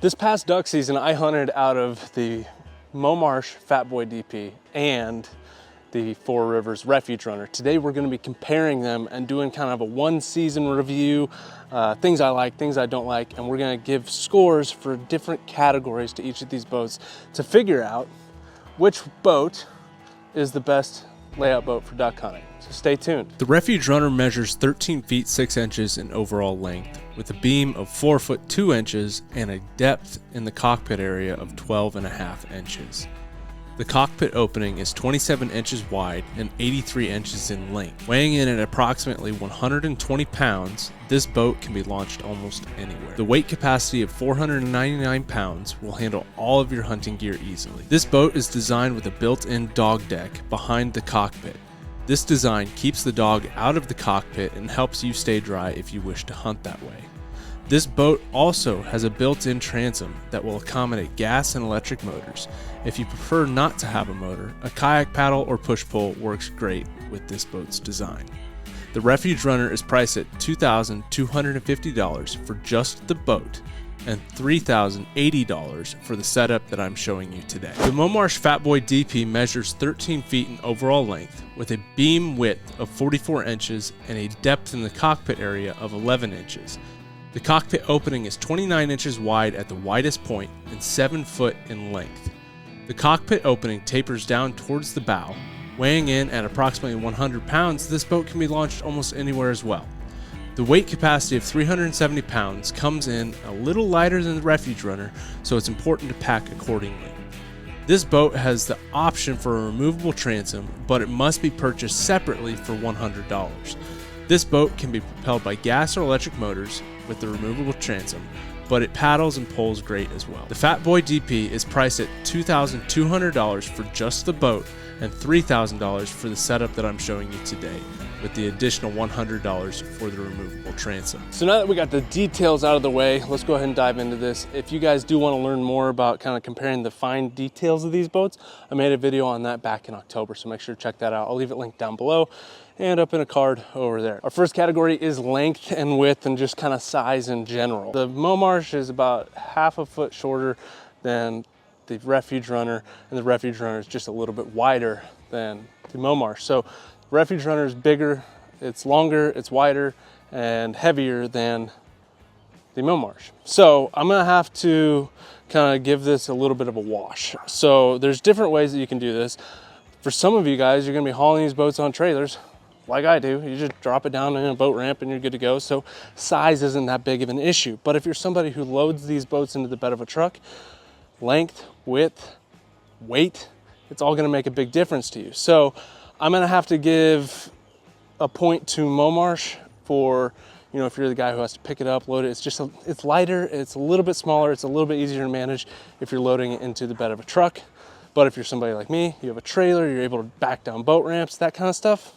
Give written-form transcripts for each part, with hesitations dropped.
This past duck season, I hunted out of the MoMarsh Fatboy DP and the Four Rivers Refuge Runner. Today we're going to be comparing them and doing kind of a one season review, things I like, things I don't like, and we're going to give scores for different categories to each of these boats to figure out which boat is the best layout boat for duck hunting. So stay tuned. The Refuge Runner measures 13 feet 6 inches in overall length, with a beam of 4 foot 2 inches and a depth in the cockpit area of 12.5 inches. The cockpit opening is 27 inches wide and 83 inches in length. Weighing in at approximately 120 pounds, this boat can be launched almost anywhere. The weight capacity of 499 pounds will handle all of your hunting gear easily. This boat is designed with a built-in dog deck behind the cockpit. This design keeps the dog out of the cockpit and helps you stay dry if you wish to hunt that way. This boat also has a built-in transom that will accommodate gas and electric motors. If you prefer not to have a motor, a kayak paddle or push-pull works great with this boat's design. The Refuge Runner is priced at $2,250 for just the boat and $3,080 for the setup that I'm showing you today. The MoMarsh Fatboy DP measures 13 feet in overall length with a beam width of 44 inches and a depth in the cockpit area of 11 inches. The cockpit opening is 29 inches wide at the widest point and 7 foot in length. The cockpit opening tapers down towards the bow. Weighing in at approximately 100 pounds, this boat can be launched almost anywhere as well. The weight capacity of 370 pounds comes in a little lighter than the Refuge Runner, so it's important to pack accordingly. This boat has the option for a removable transom, but it must be purchased separately for $100. This boat can be propelled by gas or electric motors with the removable transom, but it paddles and pulls great as well. The Fatboy DP is priced at $2,200 for just the boat and $3,000 for the setup that I'm showing you today, with the additional $100 for the removable transom. So now that we got the details out of the way, let's go ahead and dive into this. If you guys do want to learn more about kind of comparing the fine details of these boats, I made a video on that back in October, so make sure to check that out. I'll leave it linked down below and up in a card over there. Our first category is length and width and just kind of size in general. The MoMarsh is about half a foot shorter than the Refuge Runner, and the Refuge Runner is just a little bit wider than the MoMarsh. So Refuge Runner is bigger, it's longer, it's wider, and heavier than the MoMarsh. So I'm gonna have to kind of give this a little bit of a wash. So there's different ways that you can do this. For some of you guys, you're gonna be hauling these boats on trailers, like I do. You just drop it down in a boat ramp and you're good to go. So size isn't that big of an issue. But if you're somebody who loads these boats into the bed of a truck, length, width, weight, it's all gonna make a big difference to you. So I'm gonna have to give a point to MoMarsh for, you know, if you're the guy who has to pick it up, load it. It's lighter, it's a little bit smaller, it's a little bit easier to manage if you're loading it into the bed of a truck. But if you're somebody like me, you have a trailer, you're able to back down boat ramps, that kind of stuff,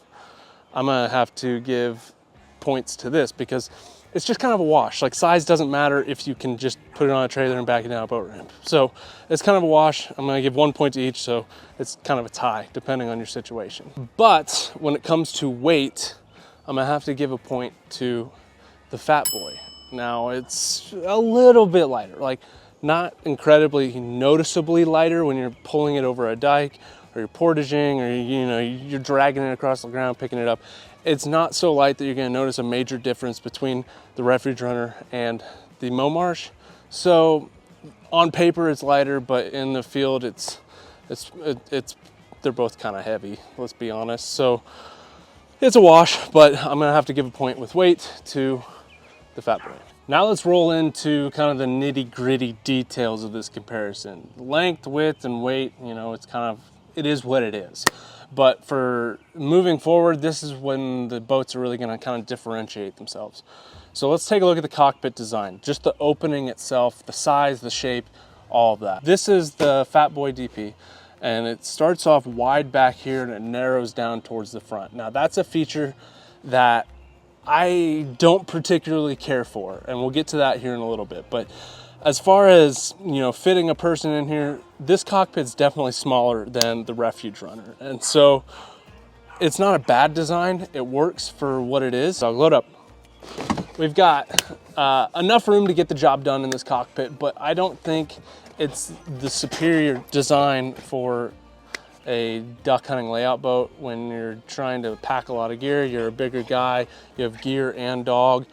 I'm gonna have to give points to this because it's just kind of a wash. Like, size doesn't matter if you can just put it on a trailer and back it down a boat ramp. So it's kind of a wash. I'm gonna give 1 point to each, so it's kind of a tie depending on your situation. But when it comes to weight, I'm gonna have to give a point to the Fatboy. Now, it's a little bit lighter, like not incredibly noticeably lighter when you're pulling it over a dike or you're portaging or, you know, you're dragging it across the ground, picking it up. It's not so light that you're gonna notice a major difference between the Refuge Runner and the MoMarsh. So on paper it's lighter, but in the field they're both kind of heavy, let's be honest. So it's a wash, but I'm gonna have to give a point with weight to the Fatboy. Now let's roll into kind of the nitty-gritty details of this comparison. Length, width, and weight, you know, it is what it is. But for moving forward, this is when the boats are really gonna kind of differentiate themselves. So let's take a look at the cockpit design, just the opening itself, the size, the shape, all of that. This is the Fatboy DP, and it starts off wide back here and it narrows down towards the front. Now that's a feature that I don't particularly care for, and we'll get to that here in a little bit. But as far as, you know, fitting a person in here, this cockpit's definitely smaller than the Refuge Runner. And so it's not a bad design. It works for what it is. So I'll load up. We've got enough room to get the job done in this cockpit, but I don't think it's the superior design for a duck hunting layout boat. When you're trying to pack a lot of gear, you're a bigger guy, you have gear and dog.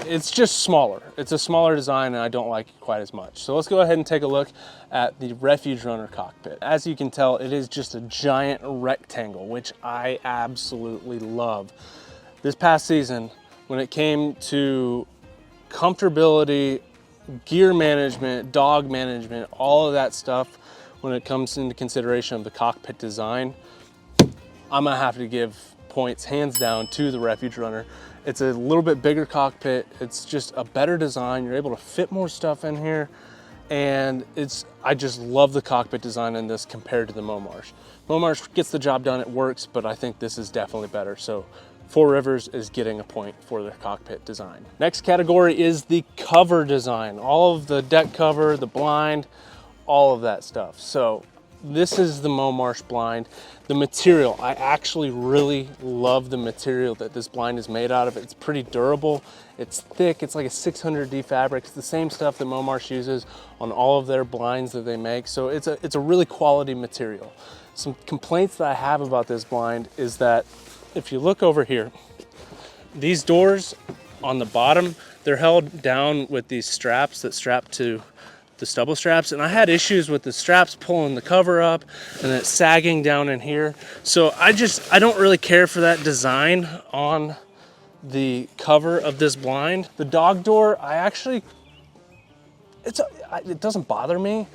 It's just smaller. It's a smaller design and I don't like it quite as much. So let's go ahead and take a look at the Refuge Runner cockpit. As you can tell, it is just a giant rectangle, which I absolutely love. This past season, when it came to comfortability, gear management, dog management, all of that stuff, when it comes into consideration of the cockpit design, I'm gonna have to give points hands down to the Refuge Runner. It's a little bit bigger cockpit. It's just a better design. You're able to fit more stuff in here. And I just love the cockpit design in this compared to the MoMarsh. MoMarsh gets the job done, it works, but I think this is definitely better. So Four Rivers is getting a point for their cockpit design. Next category is the cover design. All of the deck cover, the blind, all of that stuff. So this is the MoMarsh blind. The material, I actually really love the material that this blind is made out of. It's pretty durable, it's thick, it's like a 600D fabric. It's the same stuff that MoMarsh uses on all of their blinds that they make. So it's a really quality material. Some complaints that I have about this blind is that if you look over here, these doors on the bottom, they're held down with these straps that strap to the stubble straps, and I had issues with the straps pulling the cover up and it sagging down in here. So I don't really care for that design on the cover of this blind. The dog door, it doesn't bother me,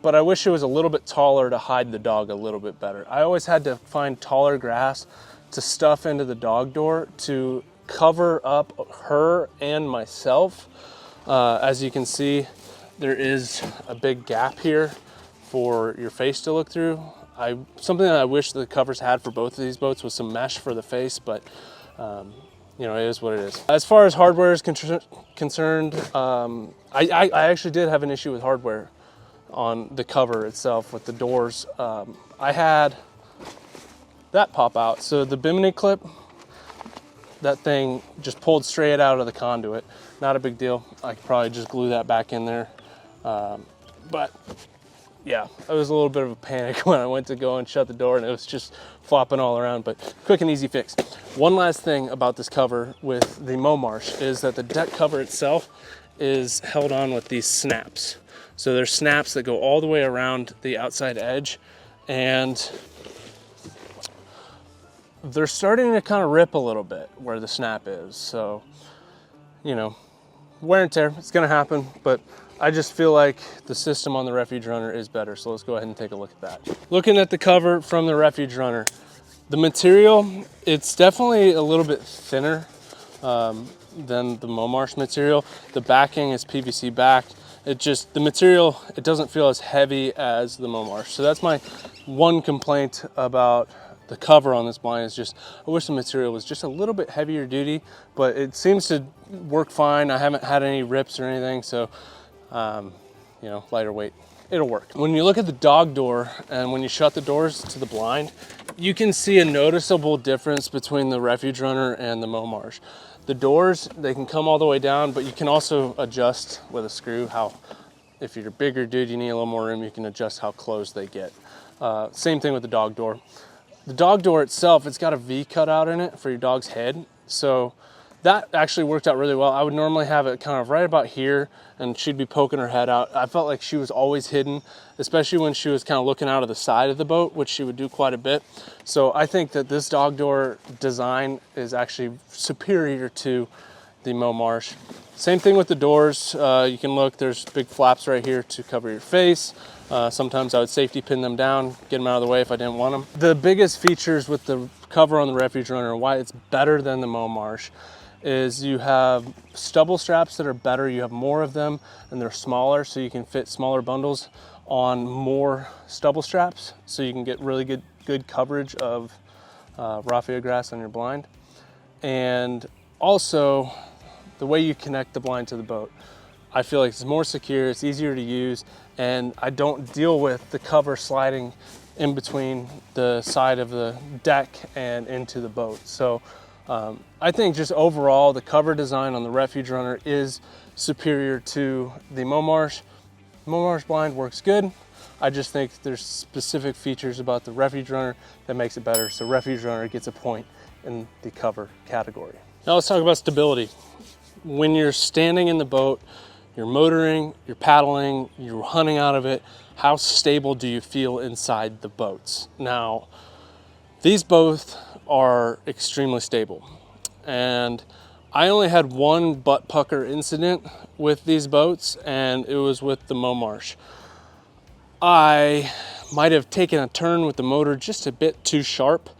but I wish it was a little bit taller to hide the dog a little bit better. I always had to find taller grass to stuff into the dog door to cover up her and myself. As you can see, there is a big gap here for your face to look through. Something that I wish the covers had for both of these boats was some mesh for the face, but you know, it is what it is. As far as hardware is concerned, I actually did have an issue with hardware on the cover itself with the doors. I had that pop out. So the bimini clip, that thing just pulled straight out of the conduit. Not a big deal. I could probably just glue that back in there. But yeah, it was a little bit of a panic when I went to go and shut the door and it was just flopping all around, but quick and easy fix. One last thing about this cover with the MoMarsh is that the deck cover itself is held on with these snaps. So there's snaps that go all the way around the outside edge, and they're starting to kind of rip a little bit where the snap is. So, you know, wear and tear, it's gonna happen, but I just feel like the system on the Refuge Runner is better. So let's go ahead and take a look at that. Looking at the cover from the Refuge Runner, the material, it's definitely a little bit thinner than the MoMarsh material. The backing is PVC backed. The material, it doesn't feel as heavy as the MoMarsh. So that's my one complaint about the cover on this blind, is just, I wish the material was just a little bit heavier duty, but it seems to work fine. I haven't had any rips or anything, so, you know, lighter weight, it'll work. When you look at the dog door and when you shut the doors to the blind, you can see a noticeable difference between the Refuge Runner and the MoMarsh. The doors, they can come all the way down, but you can also adjust with a screw if you're a bigger dude, you need a little more room, you can adjust how closed they get. Same thing with the dog door. The dog door itself, it's got a V cut out in it for your dog's head. So that actually worked out really well. I would normally have it kind of right about here and she'd be poking her head out. I felt like she was always hidden, especially when she was kind of looking out of the side of the boat, which she would do quite a bit. So I think that this dog door design is actually superior to the MoMarsh. Same thing with the doors. You can look, there's big flaps right here to cover your face. Sometimes I would safety pin them down, get them out of the way if I didn't want them. The biggest features with the cover on the Refuge Runner and why it's better than the MoMarsh is you have stubble straps that are better. You have more of them and they're smaller, so you can fit smaller bundles on more stubble straps, so you can get really good coverage of raffia grass on your blind. And also the way you connect the blind to the boat, I feel like it's more secure, it's easier to use, and I don't deal with the cover sliding in between the side of the deck and into the boat. So I think just overall the cover design on the Refuge Runner is superior to the MoMarsh. MoMarsh blind works good. I just think there's specific features about the Refuge Runner that makes it better. So Refuge Runner gets a point in the cover category. Now let's talk about stability. When you're standing in the boat, you're motoring, you're paddling, you're hunting out of it, how stable do you feel inside the boats? Now, these both are extremely stable. And I only had one butt pucker incident with these boats, and it was with the MoMarsh. I might have taken a turn with the motor just a bit too sharp,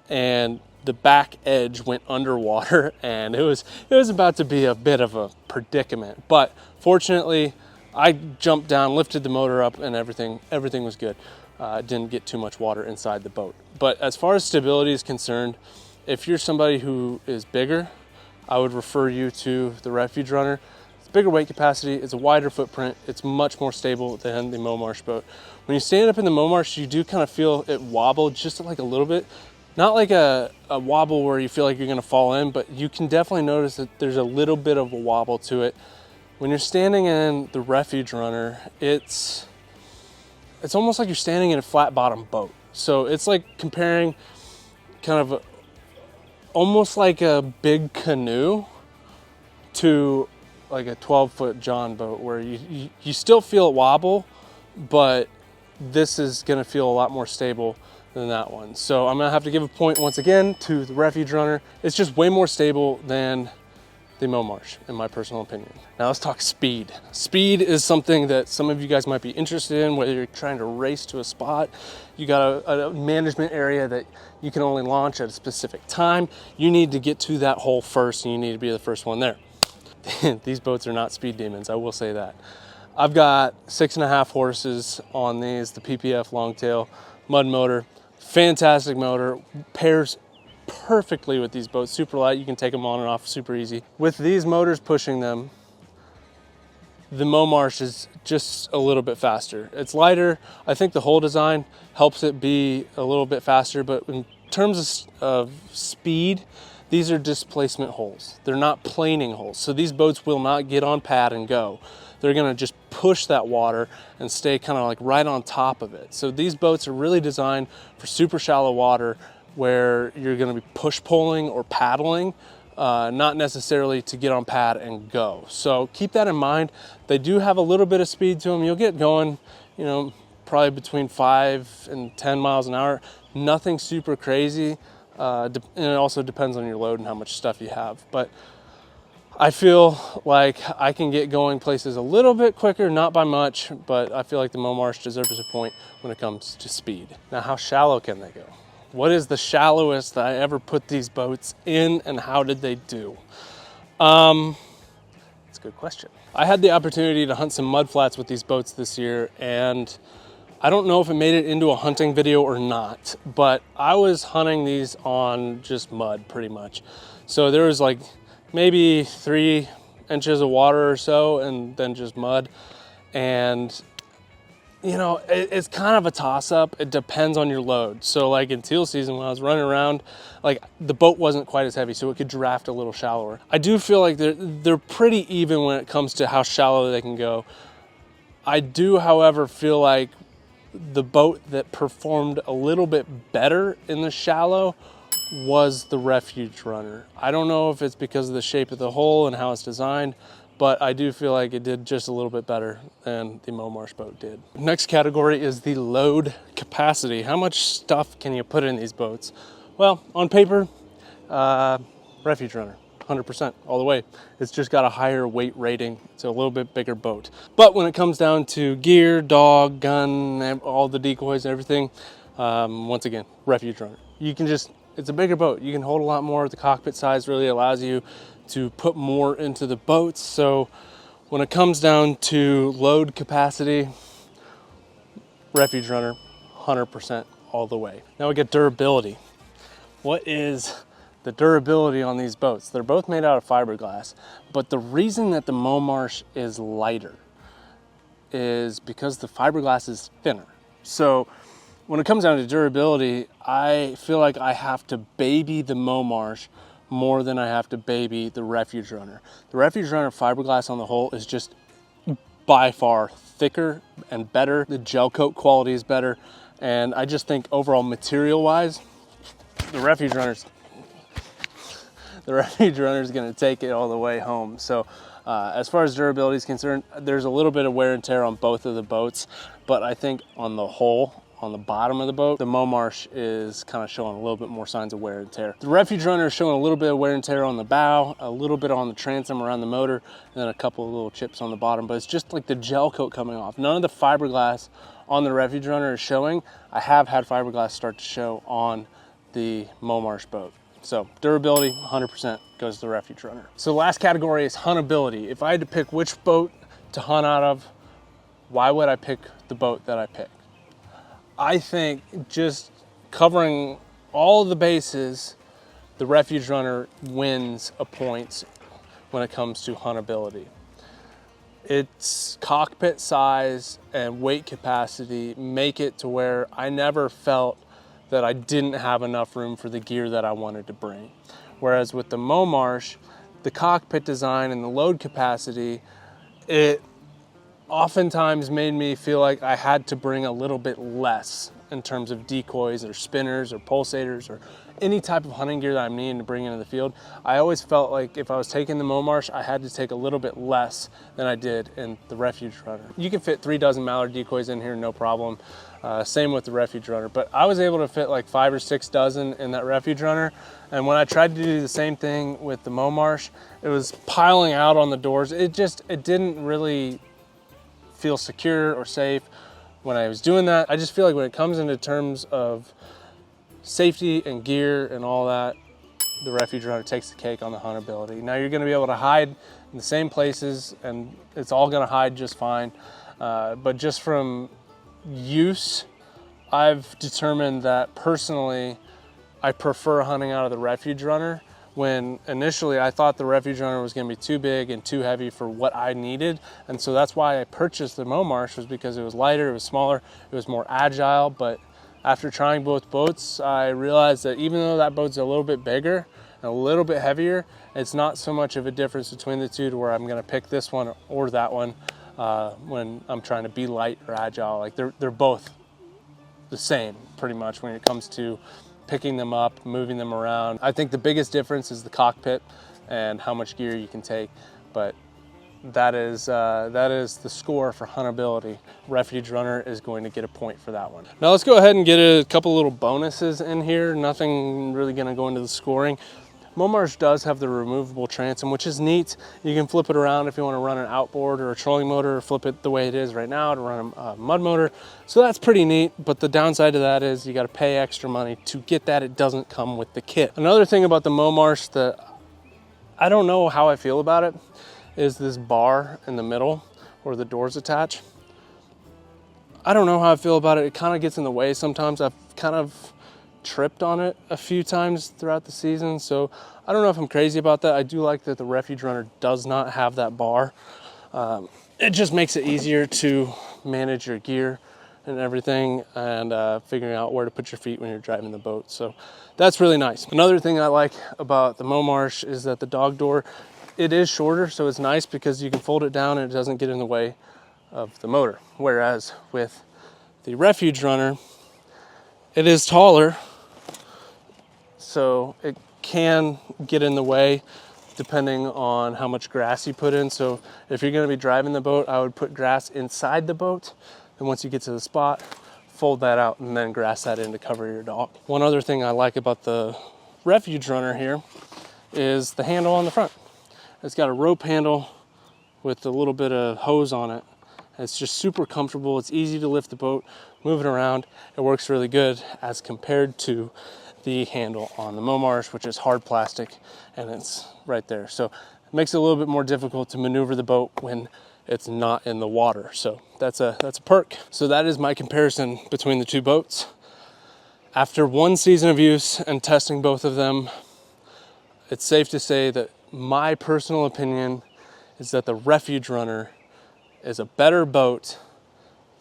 and the back edge went underwater, and it was about to be a bit of a predicament. But fortunately, I jumped down, lifted the motor up, and everything was good. Didn't get too much water inside the boat. But as far as stability is concerned, if you're somebody who is bigger, I would refer you to the Refuge Runner. Bigger weight capacity, it's a wider footprint, it's much more stable than the MoMarsh boat. When you stand up in the MoMarsh, you do kind of feel it wobble just like a little bit. Not like a wobble where you feel like you're gonna fall in, but you can definitely notice that there's a little bit of a wobble to it. When you're standing in the Refuge Runner, it's almost like you're standing in a flat bottom boat. So it's like comparing kind of almost like a big canoe to like a 12-foot John boat, where you still feel it wobble, but this is gonna feel a lot more stable than that one. So I'm gonna have to give a point once again to the Refuge Runner. It's just way more stable than the MoMarsh, in my personal opinion. Now let's talk speed. Speed is something that some of you guys might be interested in, whether you're trying to race to a spot, you got a management area that you can only launch at a specific time. You need to get to that hole first, and you need to be the first one there. These boats are not speed demons, I will say that. I've got 6.5 horses on these, the PPF Longtail mud motor. Fantastic motor, pairs perfectly with these boats. Super light, you can take them on and off super easy. With these motors pushing them, the MoMarsh is just a little bit faster. It's lighter. I think the hull design helps it be a little bit faster, but in terms of speed, these are displacement holes. They're not planing holes. So these boats will not get on pad and go. They're gonna just push that water and stay kind of like right on top of it. So these boats are really designed for super shallow water where you're gonna be push pulling or paddling, not necessarily to get on pad and go. So keep that in mind. They do have a little bit of speed to them. You'll get going, you know, probably between 5 and 10 miles an hour. Nothing super crazy. And it also depends on your load and how much stuff you have. But I feel like I can get going places a little bit quicker, not by much, but I feel like the MoMarsh deserves a point when it comes to speed. Now, how shallow can they go? What is the shallowest that I ever put these boats in, and how did they do? It's a good question. I had the opportunity to hunt some mud flats with these boats this year, and I don't know if it made it into a hunting video or not, but I was hunting these on just mud pretty much. So there was like maybe 3 inches of water or so, and then just mud. And you know, it's kind of a toss-up. It depends on your load. So like in teal season, when I was running around, like the boat wasn't quite as heavy, so it could draft a little shallower. I do feel like they're pretty even when it comes to how shallow they can go. I do, however, feel like the boat that performed a little bit better in the shallow was the Refuge Runner. I don't know if it's because of the shape of the hull and how it's designed, but I do feel like it did just a little bit better than the MoMarsh boat did. Next category is the load capacity. How much stuff can you put in these boats? Well, on paper, Refuge Runner, 100% all the way. It's just got a higher weight rating. It's a little bit bigger boat. But when it comes down to gear, dog, gun, all the decoys and everything, once again, Refuge Runner. You can just, it's a bigger boat. You can hold a lot more. The cockpit size really allows you to put more into the boats. So when it comes down to load capacity, Refuge Runner, 100% all the way. Now we get durability. What is the durability on these boats? They're both made out of fiberglass, but the reason that the MoMarsh is lighter is because the fiberglass is thinner. So when it comes down to durability, I feel like I have to baby the MoMarsh more than I have to baby the Refuge Runner. The Refuge Runner fiberglass on the hull is just by far thicker and better. The gel coat quality is better. And I just think overall material wise, the Refuge Runner's gonna take it all the way home. So as far as durability is concerned, there's a little bit of wear and tear on both of the boats, but I think on the whole, on the bottom of the boat, the MoMarsh is kind of showing a little bit more signs of wear and tear. The Refuge Runner is showing a little bit of wear and tear on the bow, a little bit on the transom around the motor, and then a couple of little chips on the bottom, but it's just like the gel coat coming off. None of the fiberglass on the Refuge Runner is showing. I have had fiberglass start to show on the MoMarsh boat. So durability, 100% goes to the Refuge Runner. So the last category is huntability. If I had to pick which boat to hunt out of, why would I pick the boat that I picked? I think just covering all of the bases, the Refuge Runner wins a point when it comes to huntability. Its cockpit size and weight capacity make it to where I never felt that I didn't have enough room for the gear that I wanted to bring. Whereas with the MoMarsh, the cockpit design and the load capacity, it oftentimes made me feel like I had to bring a little bit less in terms of decoys or spinners or pulsators or any type of hunting gear that I'm needing to bring into the field. I always felt like if I was taking the MoMarsh, I had to take a little bit less than I did in the Refuge Runner. You can fit 3 dozen mallard decoys in here, no problem. Same with the Refuge Runner, but I was able to fit like 5 or 6 dozen in that Refuge Runner. And when I tried to do the same thing with the MoMarsh, it was piling out on the doors. It didn't really feel secure or safe when I was doing that. I just feel like when it comes into terms of safety and gear and all that, the Refuge Runner takes the cake on the huntability. Now you're gonna be able to hide in the same places and it's all gonna hide just fine. But just from use, I've determined that personally, I prefer hunting out of the Refuge Runner, when initially I thought the Refuge Runner was gonna be too big and too heavy for what I needed. And so that's why I purchased the MoMarsh, was because it was lighter, it was smaller, it was more agile. But after trying both boats, I realized that even though that boat's a little bit bigger and a little bit heavier, it's not so much of a difference between the two to where I'm gonna pick this one or that one when I'm trying to be light or agile. Like they're both the same pretty much when it comes to picking them up, moving them around. I think the biggest difference is the cockpit and how much gear you can take, but that is the score for huntability. Refuge Runner is going to get a point for that one. Now let's go ahead and get a couple little bonuses in here. Nothing really gonna go into the scoring. MoMarsh does have the removable transom, which is neat. You can flip it around if you want to run an outboard or a trolling motor, or flip it the way it is right now to run a mud motor. So that's pretty neat, but the downside to that is you got to pay extra money to get that. It doesn't come with the kit. Another thing about the MoMarsh that I don't know how I feel about it is this bar in the middle where the doors attach. I don't know how I feel about it. It kind of gets in the way sometimes. I've kind of tripped on it a few times throughout the season, so I don't know if I'm crazy about that. I do like that the Refuge Runner does not have that bar. It just makes it easier to manage your gear and everything, and figuring out where to put your feet when you're driving the boat. So that's really nice. Another thing I like about the MoMarsh is that the dog door, it is shorter, so it's nice because you can fold it down and it doesn't get in the way of the motor. Whereas with the Refuge Runner, it is taller, so it can get in the way depending on how much grass you put in. So if you're going to be driving the boat, I would put grass inside the boat, and once you get to the spot, fold that out and then grass that in to cover your dog. One other thing I like about the Refuge Runner here is the handle on the front. It's got a rope handle with a little bit of hose on it. It's just super comfortable. It's easy to lift the boat, move it around. It works really good as compared to the handle on the MoMarsh, which is hard plastic and it's right there. So it makes it a little bit more difficult to maneuver the boat when it's not in the water. So that's a perk. So that is my comparison between the two boats. After one season of use and testing both of them, it's safe to say that my personal opinion is that the Refuge Runner is a better boat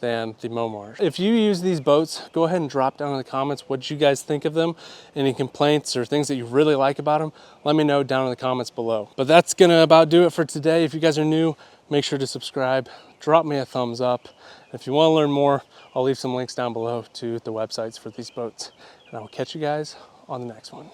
than the MoMarsh. If you use these boats, go ahead and drop down in the comments what you guys think of them. Any complaints or things that you really like about them, let me know down in the comments below. But that's gonna about do it for today. If you guys are new, make sure to subscribe, drop me a thumbs up. If you wanna learn more, I'll leave some links down below to the websites for these boats. And I will catch you guys on the next one.